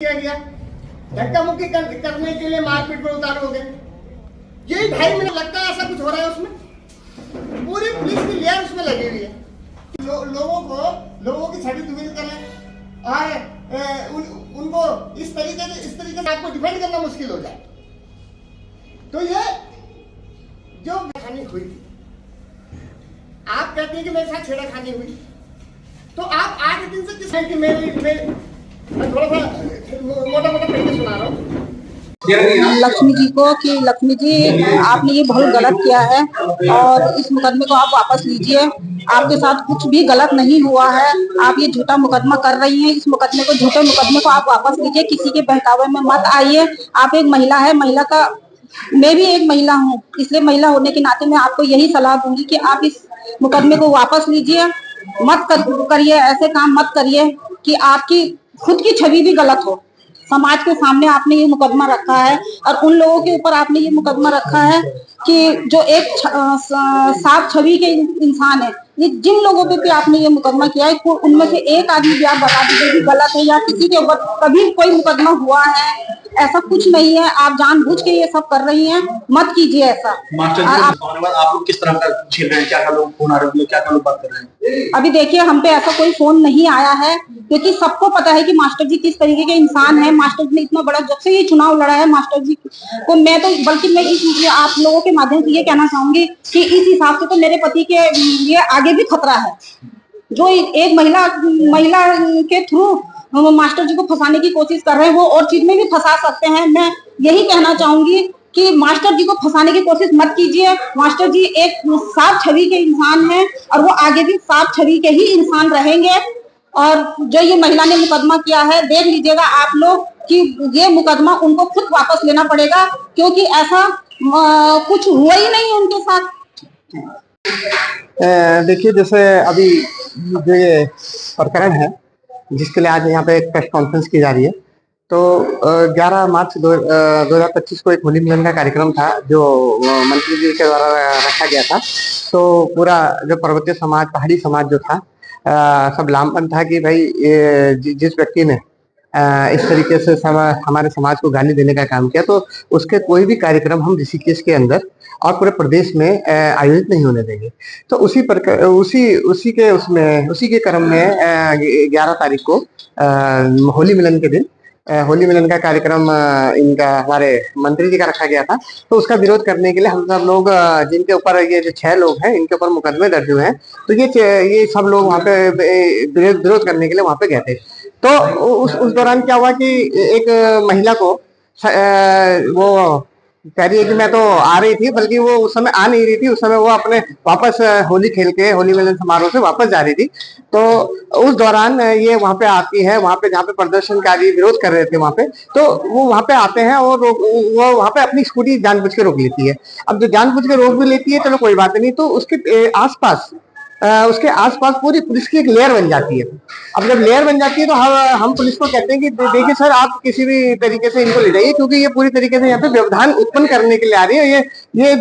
किया गया, धक्का मुक्की करने के लिए मारपीट पर उतारू हो गए। यही 2.5 मिनट लगता है, ऐसा कुछ हो रहा है उसमें। पूरी पुलिस की लेयर उसमें लगी हुई है। लोगों की छवि धूमिल करें और उनको इस तरीके से आपको डिफेंड करना मुश्किल हो जाए। तो ये जो छेड़खानी हुई थी, आप कहते हैं कि मेरे साथ छेड़खानी हुई, तो आप आज दिन से किस है कि मैं थोड़ा सा मोटा पढ़ के सुना रहा हूँ लक्ष्मी जी को कि लक्ष्मी जी आपने ये बहुत गलत किया है और इस मुकदमे को आप वापस लीजिए। आपके साथ कुछ भी गलत नहीं हुआ है, आप ये झूठा मुकदमा कर रही हैं। इस मुकदमे को, झूठे मुकदमे को आप वापस लीजिए, किसी के बहकावे में मत आइए। आप एक महिला है, महिला का मैं भी एक महिला हूँ, इसलिए महिला होने के नाते मैं आपको यही सलाह दूंगी कि आप इस मुकदमे को वापस लीजिए। मत करिए, ऐसे काम मत करिए कि आपकी खुद की छवि भी गलत हो। समाज के सामने आपने ये मुकदमा रखा है और उन लोगों के ऊपर आपने ये मुकदमा रखा है कि जो एक साफ छवि के इंसान है। ये जिन लोगों पे भी आपने ये मुकदमा किया है, उनमें से एक आदमी भी आप बता दीजिए कि गलत है या किसी के ऊपर कभी कोई मुकदमा हुआ है, ऐसा कुछ नहीं है। आप जानबूझ के ये सब कर रही हैं, मत कीजिए ऐसा। मास्टर जी आप लोग किस तरह का छीन रहे हैं? क्या लोग फोन आ रहे हैं, क्या लोग बात कर रहे हैं? अभी देखिए, हम पे ऐसा कोई फोन नहीं आया है, क्योंकि सबको पता है कि मास्टर जी किस तरीके के इंसान है। मास्टर जी ने इतना बड़ा, जब से ये चुनाव लड़ा है मास्टर जी को, मैं तो बल्कि मैं इस आप लोगों के माध्यम से ये कहना चाहूंगी कि इस हिसाब से तो मेरे पति के लिए आगे भी खतरा है। जो एक महिला के थ्रू मास्टर जी को फंसाने की कोशिश कर रहे हैं, वो और चीज में भी फंसा सकते हैं। मैं यही कहना चाहूंगी कि मास्टर जी को फंसाने की कोशिश मत कीजिए। मास्टर जी एक साफ छवि के इंसान हैं और वो आगे भी साफ छवि के ही इंसान रहेंगे। और जो ये महिला ने मुकदमा किया है, देख लीजिएगा आप लोग कि ये मुकदमा उनको खुद वापस लेना पड़ेगा, क्योंकि ऐसा कुछ हुआ ही नहीं उनके साथ। देखिए, जैसे अभी जो ये प्रकरण है जिसके लिए आज यहाँ पे एक प्रेस कॉन्फ्रेंस की जा रही है, तो 11 मार्च 2025 को एक होली मिलन का कार्यक्रम था जो मंत्री जी के द्वारा रखा गया था। तो पूरा जो पर्वतीय समाज, पहाड़ी समाज जो था, सब लामबंद था कि भाई जिस व्यक्ति ने इस तरीके से हमारे समाज को गाली देने का काम किया, तो उसके कोई भी कार्यक्रम हम ऋषिकेश के अंदर और पूरे प्रदेश में आयोजित नहीं होने देंगे। तो उसी के क्रम में 11 तारीख को होली मिलन के दिन होली मिलन का कार्यक्रम इनका हमारे मंत्री जी का रखा गया था। तो उसका विरोध करने के लिए हम सब लोग, जिनके ऊपर ये जो 6 लोग हैं, इनके ऊपर मुकदमे दर्ज हुए हैं, तो ये सब लोग वहाँ पे विरोध करने के लिए वहाँ पे गए थे। तो उस दौरान क्या हुआ कि एक महिला को वो कह रही है कि मैं तो आ रही थी, बल्कि वो उस समय आ नहीं रही थी। उस समय वो अपने वापस होली खेल के होली मिलन समारोह से वापस जा रही थी। तो उस दौरान ये वहां पे आती है, वहां पे जहाँ पे प्रदर्शनकारी विरोध कर रहे थे वहां पे, तो वो वहां पे आते हैं और वो वहां पे अपनी स्कूटी जानबूझ के रोक लेती है। अब जो जानबूझ के रोक भी लेती है, चलो कोई बात नहीं, तो उसके आसपास पूरी पुलिस की एक लेयर बन जाती है। अब जब लेयर बन जाती है तो हम पुलिस को कहते हैं कि देखिए सर, आप किसी भी तरीके से इनको ले जाइए, क्योंकि ये पूरी तरीके से यहाँ पे व्यवधान उत्पन्न करने के लिए आ रही है। ये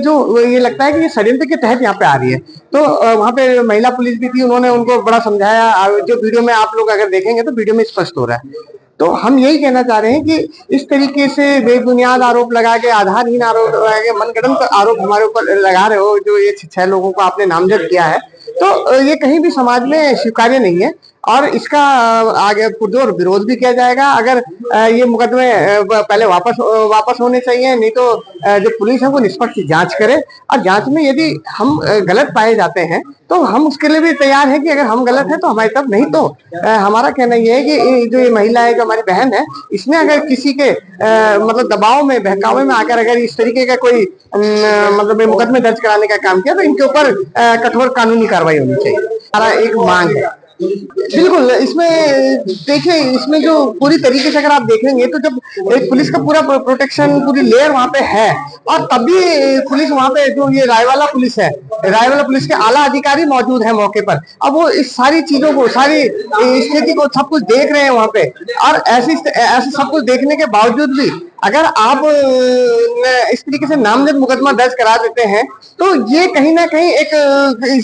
लगता है कि ये षड्यंत्र के तहत यहाँ पे आ रही है। तो वहाँ पे महिला पुलिस भी थी, उन्होंने उनको बड़ा समझाया। जो वीडियो में आप लोग अगर देखेंगे तो वीडियो में स्पष्ट हो रहा है। तो हम यही कहना चाह रहे हैं कि इस तरीके से बेबुनियाद आरोप लगा के, आधारहीन आरोप लगा के, मनगढ़ंत आरोप हमारे ऊपर लगा रहे हो, जो ये 6 लोगों को आपने नामजद किया है, तो ये कहीं भी समाज में स्वीकार्य नहीं है और इसका आगे पुरजोर विरोध भी किया जाएगा। अगर ये मुकदमे पहले वापस होने चाहिए, नहीं तो जो पुलिस है वो निष्पक्ष जांच करे, और जांच में यदि हम गलत पाए जाते हैं तो हम उसके लिए भी तैयार है कि अगर हम गलत है तो हमारी तरफ, नहीं तो हमारा कहना ये है कि जो ये महिला है, जो हमारी बहन है, इसने अगर किसी के मतलब दबाव में, बहकावे में आकर अगर इस तरीके का कोई मतलब मुकदमे दर्ज कराने का काम किया, तो इनके ऊपर कठोर कानूनी कार्रवाई होनी चाहिए। हमारा एक मांग है। बिल्कुल, इसमें देखिए, इसमें जो पूरी तरीके से अगर आप देखेंगे तो जब एक पुलिस का पूरा प्रोटेक्शन, पूरी लेयर वहां पे है, और तब भी पुलिस वहां पे, जो ये रायवाला पुलिस है, रायवाला पुलिस के आला अधिकारी मौजूद है मौके पर। अब वो इस सारी चीजों को, सारी स्थिति को, सब कुछ देख रहे हैं वहां पे, और ऐसे सब कुछ देखने के बावजूद भी अगर आप इस तरीके से नामजद मुकदमा दर्ज करा देते हैं तो ये कहीं ना कहीं एक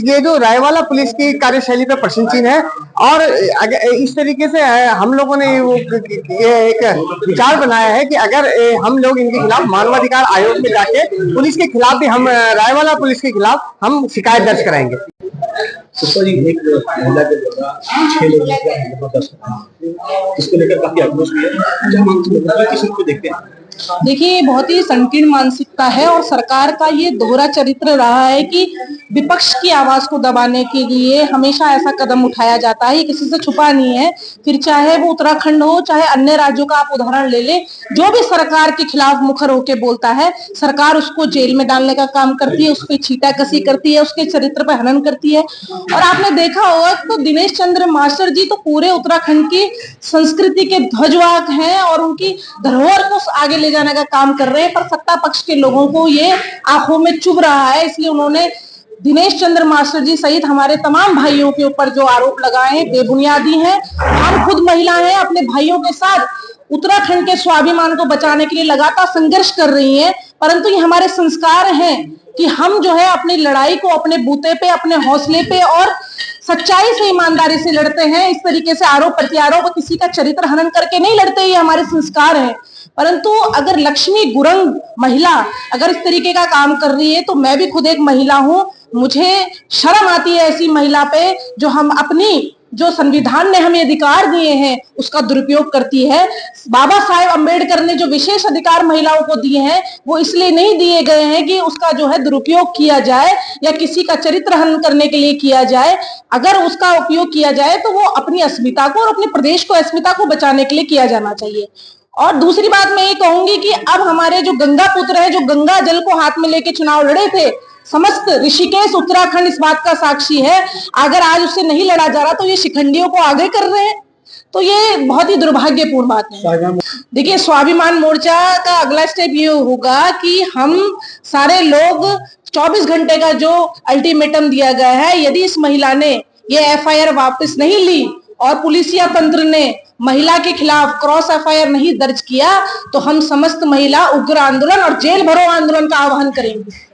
ये जो रायवाला पुलिस की कार्यशैली पर प्रश्न चिन्ह है। और अगर इस तरीके से हम लोगों ने ये एक विचार बनाया है कि अगर हम लोग इनके खिलाफ मानवाधिकार आयोग में जाके पुलिस के खिलाफ भी हम रायवाला पुलिस के खिलाफ हम शिकायत दर्ज कराएंगे। सुषमा जी, एक महिला के द्वारा 6 लोगों इसको लेकर काफी आक्रोश भी है, किसी को देखते हैं। देखिए, बहुत ही संकीर्ण मानसिकता है और सरकार का ये दोहरा चरित्र रहा है कि विपक्ष की आवाज को दबाने के लिए हमेशा ऐसा कदम उठाया जाता है, ये किसी से छुपा नहीं है। फिर चाहे वो उत्तराखंड हो, चाहे अन्य राज्यों का आप उदाहरण ले ले, जो भी सरकार के खिलाफ मुखर होके बोलता है, सरकार उसको जेल में डालने का काम करती है, उस पर छींटाकसी करती है, उसके चरित्र पर हनन करती है। और आपने देखा होगा तो दिनेश चंद्र मास्टर जी तो पूरे उत्तराखंड की संस्कृति के ध्वजवाहक हैं और उनकी धरोहर को आगे ले जाने का काम कर रहे हैं, पर सत्ता पक्ष के लोगों को ये आंखों में चुभ रहा है। इसलिए उन्होंने दिनेश चंद्र मास्टर जी सहित हमारे तमाम भाइयों के ऊपर जो आरोप लगाए हैं बेबुनियादी हैं। हम खुद महिला हैं, अपने भाइयों के साथ उत्तराखंड के स्वाभिमान को बचाने के लिए लगातार संघर्ष कर रही हैं, परंतु ये हमारे संस्कार हैं कि हम जो है अपनी लड़ाई को अपने बूते पे, अपने हौसले पे और सच्चाई से, ईमानदारी से लड़ते हैं। इस तरीके से आरोप प्रत्यारोप किसी का चरित्र हनन करके नहीं लड़ते, ये हमारे संस्कार हैं। परंतु अगर लक्ष्मी गुरंग महिला अगर इस तरीके का काम कर रही है तो मैं भी खुद एक महिला हूं, मुझे शर्म आती है ऐसी महिला पे जो हम अपनी जो संविधान ने हमें अधिकार दिए हैं उसका दुरुपयोग करती है। बाबा साहेब अम्बेडकर ने जो विशेष अधिकार महिलाओं को दिए हैं वो इसलिए नहीं दिए गए हैं कि उसका जो है दुरुपयोग किया जाए या किसी का चरित्र हनन करने के लिए किया जाए। अगर उसका उपयोग किया जाए तो वो अपनी अस्मिता को और अपने प्रदेश को अस्मिता को बचाने के लिए किया जाना चाहिए। और दूसरी बात मैं ये कहूंगी कि अब हमारे जो गंगा पुत्र हैं, जो गंगा जल को हाथ में लेके चुनाव लड़े थे, समस्त ऋषिकेश उत्तराखंड इस बात का साक्षी है। अगर आज उससे नहीं लड़ा जा रहा तो ये शिखंडियों को आगे कर रहे हैं, तो ये बहुत ही दुर्भाग्यपूर्ण बात है। देखिए, स्वाभिमान मोर्चा का अगला स्टेप ये होगा कि हम सारे लोग 24 घंटे का जो अल्टीमेटम दिया गया है, यदि इस महिला ने ये FIR वापस नहीं ली और पुलिसिया तंत्र ने महिला के खिलाफ क्रॉस FIR नहीं दर्ज किया तो हम समस्त महिला उग्र आंदोलन और जेल भरो आंदोलन का आह्वान करेंगे।